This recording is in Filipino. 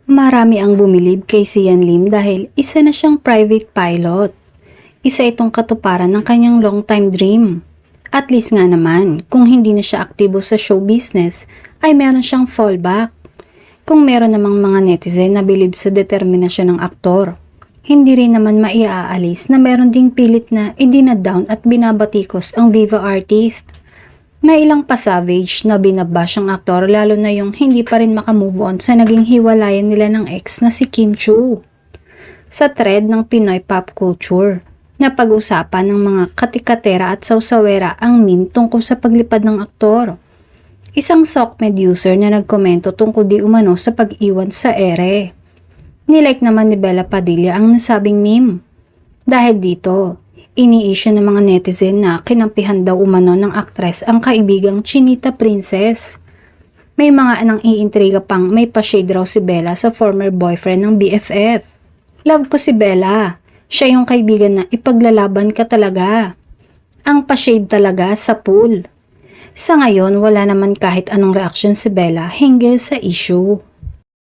Marami ang bumilib kay Sian Lim dahil isa na siyang private pilot. Isa itong katuparan ng kanyang long-time dream. At least nga naman, kung hindi na siya aktibo sa show business, ay meron siyang fallback. Kung meron namang mga netizen na bilib sa determinasyon ng aktor, hindi rin naman maiaalis na meron ding pilit na idinadown at binabatikos ang Viva artist. May ilang pa-savage na binabash ang aktor lalo na yung hindi pa rin makamove on sa naging hiwalayan nila ng ex na si Kim Chu. Sa thread ng Pinoy pop culture, na pag-usapan ng mga katikatera at sawsawera ang meme tungkol sa paglipad ng aktor. Isang SOCMED user na nagkomento tungkol di umano sa pag-iwan sa ere. Nilike naman ni Bella Padilla ang nasabing meme. Dahil dito, ini-issue ng mga netizen na kinampihan daw umano ng aktres ang kaibigang Chinita Princess. May mga anang iintriga pang may pa-shade raw si Bella sa former boyfriend ng BFF. Love ko si Bella. Siya yung kaibigan na ipaglalaban ka talaga. Ang pa-shade talaga sa pool. Sa ngayon, wala naman kahit anong reaksyon si Bella hinggil sa issue.